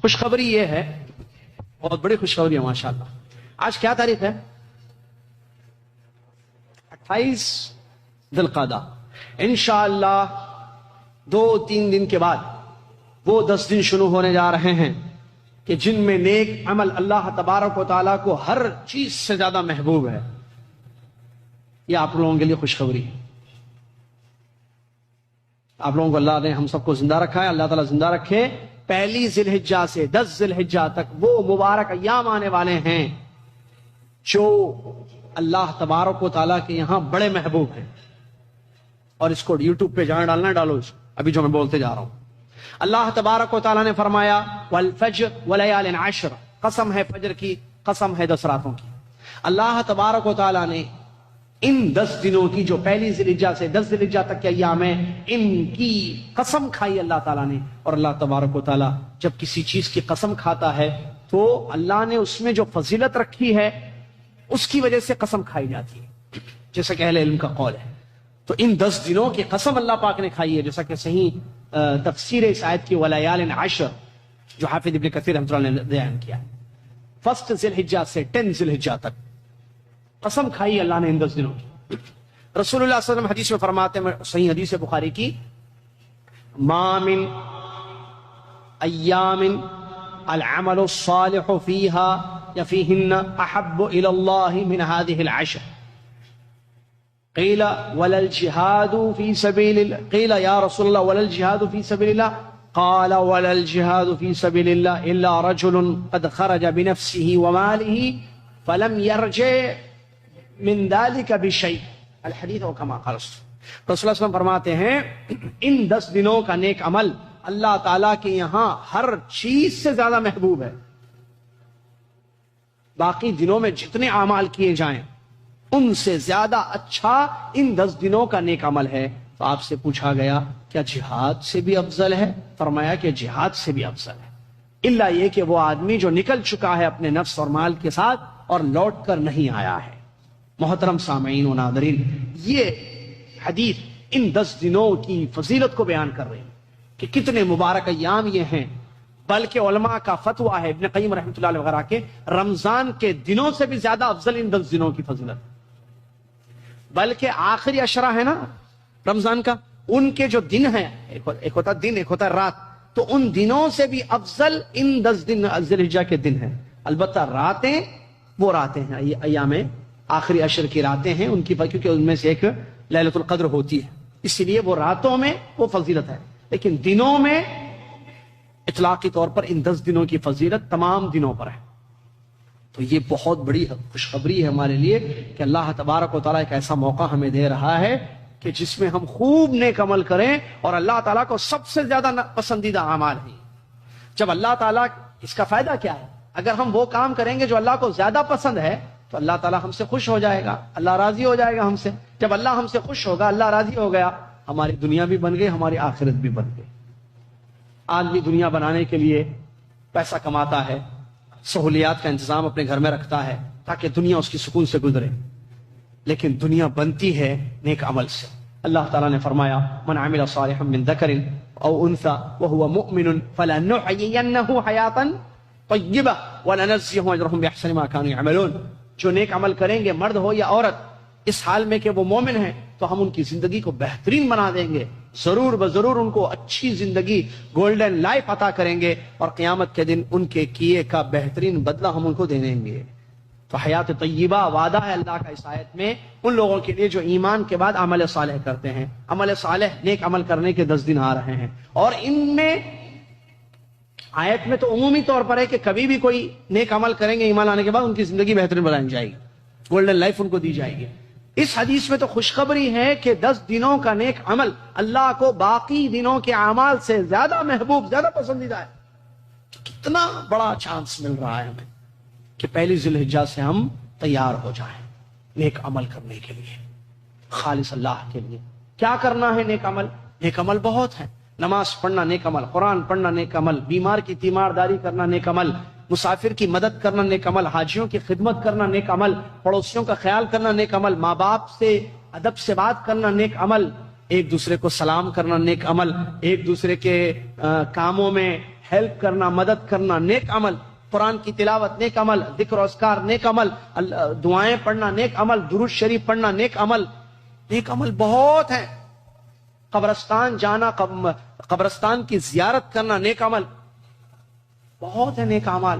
خوشخبری یہ ہے، بہت بڑی خوشخبری ہے ماشاءاللہ. آج کیا تاریخ ہے؟ 28 ذی القعدہ. انشاءاللہ 2-3 دن کے بعد وہ 10 دن شروع ہونے جا رہے ہیں کہ جن میں نیک عمل اللہ تبارک و تعالیٰ کو ہر چیز سے زیادہ محبوب ہے. یہ آپ لوگوں کے لیے خوشخبری ہے. آپ لوگوں کو اللہ نے ہم سب کو زندہ رکھا ہے، اللہ تعالیٰ زندہ رکھے. پہلی ذی الحجہ سے 10 ذی الحجہ تک وہ مبارک ایام آنے والے ہیں جو اللہ تبارک و تعالیٰ کے یہاں بڑے محبوب ہیں. اور اس کو یوٹیوب پہ جہاں ڈالنا ڈالو، اس ابھی جو میں بولتے جا رہا ہوں. اللہ تبارک و تعالیٰ نے فرمایا والفجر ولیال عشر، قسم ہے فجر کی، قسم ہے 10 راتوں کی. اللہ تبارک و تعالیٰ نے ان 10 دنوں کی جو پہلی ذی الحجہ سے 10 ذی الحجہ تک کے ایام ہیں، ان کی قسم کھائی اللہ تعالیٰ نے. اور اللہ تبارک و تعالیٰ جب کسی چیز کی قسم کھاتا ہے تو اللہ نے اس میں جو فضیلت رکھی ہے اس کی وجہ سے قسم کھائی جاتی ہے، جیسا کہ اہل علم کا قول ہے. تو ان 10 دنوں کی قسم اللہ پاک نے کھائی ہے، جیسا کہ صحیح تفسیر اس آیت کی ولیال عشر جو حافظ ابن کثیر رحمۃ اللہ نے بیان کیا. فرسٹ ذی الحجہ سے 10 ذی الحجہ تک قسم کھائی اللہ نے ان 10 دنوں کی. رسول اللہ صلی اللہ علیہ وسلم حدیث میں فرماتے ہیں، صحیح حدیث بخاری کی، ما من ایام العمل الصالح فيها یا فيهن احب الى الله من هذه العشر. قیل ولا الجهاد في سبيل الله، قیل یا رسول اللہ ولا الجهاد في سبيل الله، قال ولا الجهاد في سبيل الله الا رجل قد خرج بنفسه وماله فلم يرجع من ذلك بشيء. الحدیث و کما قال رسول اللہ صلی اللہ علیہ وسلم فرماتے ہیں ان 10 دنوں کا نیک عمل اللہ تعالیٰ کے یہاں ہر چیز سے زیادہ محبوب ہے. باقی دنوں میں جتنے اعمال کیے جائیں ان سے زیادہ اچھا ان 10 دنوں کا نیک عمل ہے. تو آپ سے پوچھا گیا کیا جہاد سے بھی افضل ہے؟ فرمایا کہ جہاد سے بھی افضل ہے، الا یہ کہ وہ آدمی جو نکل چکا ہے اپنے نفس اور مال کے ساتھ اور لوٹ کر نہیں آیا ہے. محترم سامعین و ناظرین، یہ حدیث ان 10 دنوں کی فضیلت کو بیان کر رہی ہے کہ کتنے مبارک ایام یہ ہیں. بلکہ علماء کا فتویٰ ہے، ابن قیم رحمۃ اللہ علیہ وغیرہ کے، رمضان کے دنوں سے بھی زیادہ افضل ان 10 دنوں کی فضیلت. بلکہ آخری عشرہ ہے نا رمضان کا، ان کے جو دن ہیں، ایک ہوتا دن ایک ہوتا رات، تو ان دنوں سے بھی افضل ان 10 دن ذی الحجہ کے دن ہیں. البتہ راتیں وہ راتیں ہیں، ایام آخری عشر کی راتیں ہیں ان کی، کیونکہ ان میں سے ایک لیلۃ القدر ہوتی ہے، اسی لیے وہ راتوں میں وہ فضیلت ہے. لیکن دنوں میں اطلاقی طور پر ان 10 دنوں کی فضیلت تمام دنوں پر ہے. تو یہ بہت بڑی خوشخبری ہے ہمارے لیے کہ اللہ تبارک و تعالیٰ ایک ایسا موقع ہمیں دے رہا ہے کہ جس میں ہم خوب نیک عمل کریں. اور اللہ تعالیٰ کو سب سے زیادہ پسندیدہ اعمال ہیں. جب اللہ تعالیٰ، اس کا فائدہ کیا ہے؟ اگر ہم وہ کام کریں گے جو اللہ کو زیادہ پسند ہے تو اللہ تعالیٰ ہم سے خوش ہو جائے گا، اللہ راضی ہو جائے گا ہم سے. جب اللہ ہم سے خوش ہوگا، اللہ راضی ہو گیا، ہماری دنیا بھی بن گئی، ہماری آخرت بھی بن گئی. آدمی دنیا بنانے کے لیے پیسہ کماتا ہے، سہولیات کا انتظام اپنے گھر میں رکھتا ہے تاکہ دنیا اس کی سکون سے گزرے، لیکن دنیا بنتی ہے نیک عمل سے. اللہ تعالیٰ نے فرمایا من عمل صالحا من ذکر او انثى وهو مؤمن فلنحيينه حیاتا طیبہ ولنجزیہم اجرہم باحسن ما كانوا يعملون. جو نیک عمل کریں گے، مرد ہو یا عورت، اس حال میں کہ وہ مومن ہیں، تو ہم ان کی زندگی کو بہترین بنا دیں گے، ضرور بضرور ان کو اچھی زندگی، گولڈن لائف عطا کریں گے، اور قیامت کے دن ان کے کیے کا بہترین بدلہ ہم ان کو دے دیں گے. تو حیات طیبہ وعدہ ہے اللہ کا اس آیت میں ان لوگوں کے لیے جو ایمان کے بعد عمل صالح کرتے ہیں. عمل صالح، نیک عمل کرنے کے 10 دن آ رہے ہیں، اور ان میں آیت میں تو عمومی طور پر ہے کہ کبھی بھی کوئی نیک عمل کریں گے ایمان لانے کے بعد ان کی زندگی بہترین بنائی جائے گی، گولڈن لائف ان کو دی جائے گی. اس حدیث میں تو خوشخبری ہے کہ 10 دنوں کا نیک عمل اللہ کو باقی دنوں کے اعمال سے زیادہ محبوب، زیادہ پسندیدہ ہے. کتنا بڑا چانس مل رہا ہے ہمیں کہ پہلی ذی الحجہ سے ہم تیار ہو جائیں نیک عمل کرنے کے لیے، خالص اللہ کے لیے. کیا کرنا ہے نیک عمل؟ نیک عمل بہت ہیں. نماز پڑھنا نیک عمل، قرآن پڑھنا نیک عمل، بیمار کی تیمارداری کرنا نیک عمل، مسافر کی مدد کرنا نیک عمل، حاجیوں کی خدمت کرنا نیک عمل، پڑوسیوں کا خیال کرنا نیک عمل، ماں باپ سے ادب سے بات کرنا نیک عمل، ایک دوسرے کو سلام کرنا نیک عمل، ایک دوسرے کے کاموں میں ہیلپ کرنا، مدد کرنا نیک عمل، قرآن کی تلاوت نیک عمل، ذکر و اذکار نیک عمل، دعائیں پڑھنا نیک عمل، درود شریف پڑھنا نیک عمل، نیک عمل بہت ہیں، قبرستان جانا، قبرستان کی زیارت کرنا نیک عمل، بہت ہے نیک عمل۔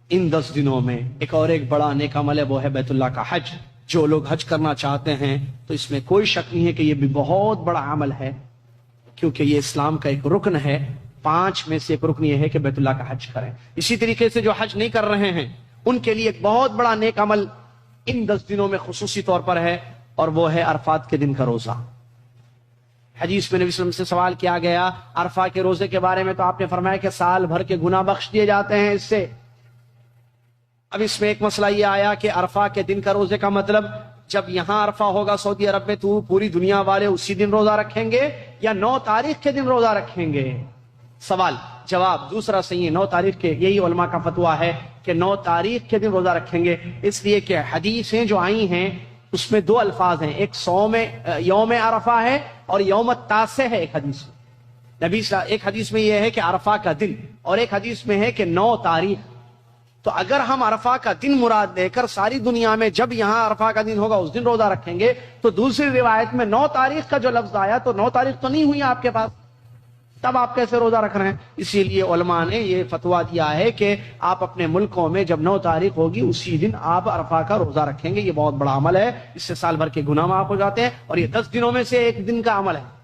ان 10 دنوں میں ایک اور ایک بڑا نیک عمل ہے، وہ ہے بیت اللہ کا حج۔ جو لوگ حج کرنا چاہتے ہیں تو اس میں کوئی شک نہیں ہے کہ یہ بھی بہت بڑا عمل ہے، کیونکہ یہ اسلام کا ایک رکن ہے، 5 میں سے ایک رکن یہ ہے کہ بیت اللہ کا حج کریں۔ اسی طریقے سے جو حج نہیں کر رہے ہیں ان کے لیے ایک بہت بڑا نیک عمل ان 10 دنوں میں خصوصی طور پر ہے، اور وہ ہے عرفات کے دن کا روزہ۔ حدیث میں نبی صلی اللہ علیہ وسلم سے سوال کیا گیا عرفہ کے روزے کے بارے میں، تو آپ نے فرمایا کہ سال بھر کے گناہ بخش دیے جاتے ہیں اس سے۔ اب اس میں ایک مسئلہ یہ آیا کہ عرفہ کے دن کا روزے کا مطلب جب یہاں عرفہ ہوگا سعودی عرب میں تو پوری دنیا والے اسی دن روزہ رکھیں گے یا 9 تاریخ کے دن روزہ رکھیں گے؟ سوال جواب دوسرا صحیح ہے، 9 تاریخ کے، یہی علماء کا فتویٰ ہے کہ 9 تاریخ کے دن روزہ رکھیں گے، اس لیے کہ حدیثیں جو آئی ہیں اس میں 2 الفاظ ہیں، ایک یوم عرفہ ہے اور یوم التاسع ہے۔ ایک حدیث میں ایک حدیث میں یہ ہے کہ عرفہ کا دن، اور ایک حدیث میں ہے کہ 9 تاریخ۔ تو اگر ہم عرفہ کا دن مراد لے کر ساری دنیا میں جب یہاں عرفہ کا دن ہوگا اس دن روزہ رکھیں گے، تو دوسری روایت میں 9 تاریخ کا جو لفظ آیا تو 9 تاریخ تو نہیں ہوئی آپ کے پاس، تب آپ کیسے روزہ رکھ رہے ہیں؟ اسی لیے علماء نے یہ فتویٰ دیا ہے کہ آپ اپنے ملکوں میں جب 9 تاریخ ہوگی اسی دن آپ عرفہ کا روزہ رکھیں گے۔ یہ بہت بڑا عمل ہے، اس سے سال بھر کے گناہ معاف ہو جاتے ہیں، اور یہ 10 دنوں میں سے ایک دن کا عمل ہے۔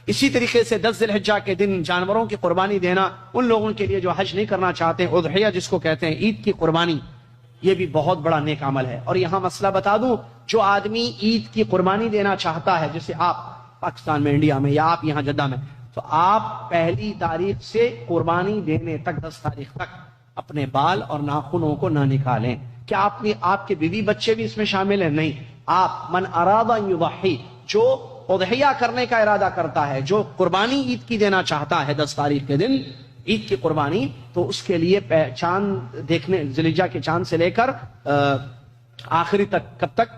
اسی طریقے سے 10 ذی الحجہ کے دن جانوروں کی قربانی دینا ان لوگوں کے لیے جو حج نہیں کرنا چاہتے، اضحیہ جس کو کہتے ہیں، عید کی قربانی، یہ بھی بہت بڑا نیک عمل ہے۔ اور یہاں مسئلہ بتا دوں، جو آدمی عید کی قربانی دینا چاہتا ہے، جیسے آپ پاکستان میں، انڈیا میں، یا آپ یہاں جدہ میں، تو آپ 1 تاریخ سے قربانی دینے تک 10 تاریخ تک اپنے بال اور ناخنوں کو نہ نکالیں۔ کیا آپ کے بیوی بچے بھی اس میں شامل ہیں؟ نہیں۔ آپ من اراد ان یضحی، جو اضحیہ کرنے کا ارادہ کرتا ہے، جو قربانی عید کی دینا چاہتا ہے 10 تاریخ کے دن عید کی قربانی، تو اس کے لیے چاند دیکھنے، ذی الحجہ کے چاند سے لے کر آخری تک، کب تک؟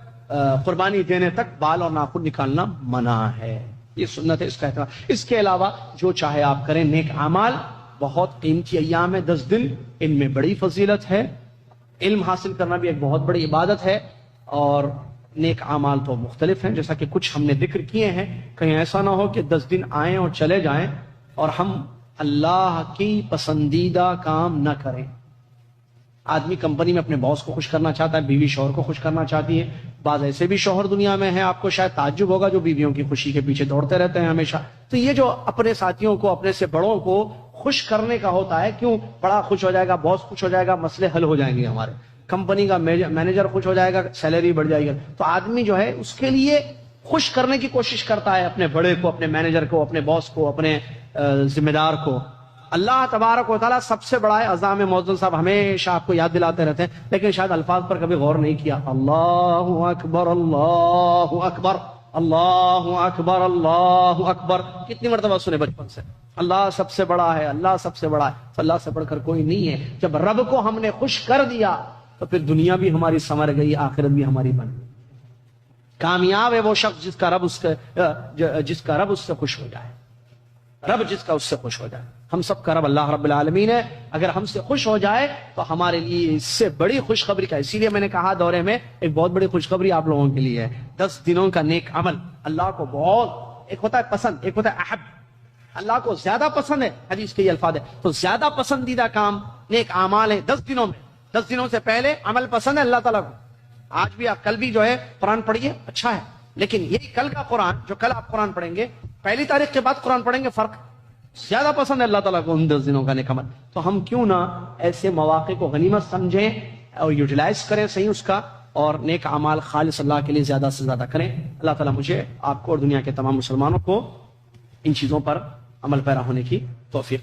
قربانی دینے تک بال اور ناخن نکالنا منع ہے، یہ سنت ہے، اس کا احترام۔ اس کے علاوہ جو چاہے آپ کریں، نیک اعمال بہت قیمتی ایام ہے 10 دن، ان میں بڑی فضیلت ہے، علم حاصل کرنا بھی ایک بہت بڑی عبادت ہے، اور نیک اعمال تو مختلف ہیں جیسا کہ کچھ ہم نے ذکر کیے ہیں۔ کہیں ایسا نہ ہو کہ 10 دن آئیں اور چلے جائیں اور ہم اللہ کی پسندیدہ کام نہ کریں۔ آدمی کمپنی میں اپنے باس کو خوش کرنا چاہتا ہے، بیوی شوہر کو خوش کرنا چاہتی ہے، بعض ایسے بھی شوہر دنیا میں ہیں، آپ کو شاید تعجب ہوگا، جو بیویوں کی خوشی کے پیچھے دوڑتے رہتے ہیں ہمیشہ۔ تو یہ جو اپنے ساتھیوں کو، اپنے سے بڑوں کو خوش کرنے کا ہوتا ہے، کیوں؟ بڑا خوش ہو جائے گا، باس خوش ہو جائے گا، مسئلے حل ہو جائیں گے، ہمارے کمپنی کا مینیجر خوش ہو جائے گا، سیلری بڑھ جائے گی۔ تو آدمی جو ہے اس کے لیے خوش کرنے کی کوشش کرتا ہے، اپنے بڑے کو، اپنے مینیجر کو، اپنے باس کو، اپنے ذمہ دار کو۔ اللہ تبارک و تعالیٰ سب سے بڑا ہے۔ اذان میں مؤذن صاحب ہمیشہ آپ کو یاد دلاتے رہتے ہیں، لیکن شاید الفاظ پر کبھی غور نہیں کیا۔ اللہ اکبر، اللہ اکبر، اللہ اکبر، اللہ اکبر، کتنی مرتبہ سنے بچپن سے؟ اللہ سب سے بڑا ہے، اللہ سب سے بڑا ہے، اللہ سے بڑھ کر کوئی نہیں ہے۔ جب رب کو ہم نے خوش کر دیا تو پھر دنیا بھی ہماری سنور گئی، آخرت بھی ہماری بن گئی۔ کامیاب ہے وہ شخص جس کا رب اس سے خوش ہو جائے، رب جس کا اس سے خوش ہو جائے۔ ہم سب کا رب اللہ رب العالمین ہے، اگر ہم سے خوش ہو جائے تو ہمارے لیے اس سے بڑی خوشخبری کا، اسی لیے میں نے کہا دورے میں ایک بہت بڑی خوشخبری آپ لوگوں کے لیے ہے۔ 10 دنوں کا نیک عمل اللہ کو بہت، ایک ہوتا ہے پسند، ایک ہوتا ہے احب۔ اللہ کو زیادہ پسند ہے، حدیث کے یہ الفاظ ہے، تو زیادہ پسندیدہ کام نیک اعمال ہے 10 دنوں میں۔ 10 دنوں سے پہلے عمل پسند ہے اللہ تعالیٰ کو۔ آج بھی آپ، کل بھی جو ہے قرآن پڑھیے، اچھا ہے، لیکن یہی کل کا قرآن، جو کل آپ قرآن پڑھیں گے، 1 تاریخ کے بعد قرآن پڑھیں گے، فرق زیادہ پسند ہے اللہ تعالیٰ کو ان 10 دنوں کا نیک عمل۔ تو ہم کیوں نہ ایسے مواقع کو غنیمت سمجھیں اور یوٹیلائز کریں صحیح اس کا، اور نیک اعمال خالص اللہ کے لیے زیادہ سے زیادہ کریں۔ اللہ تعالیٰ مجھے، آپ کو اور دنیا کے تمام مسلمانوں کو ان چیزوں پر عمل پیرا ہونے کی توفیق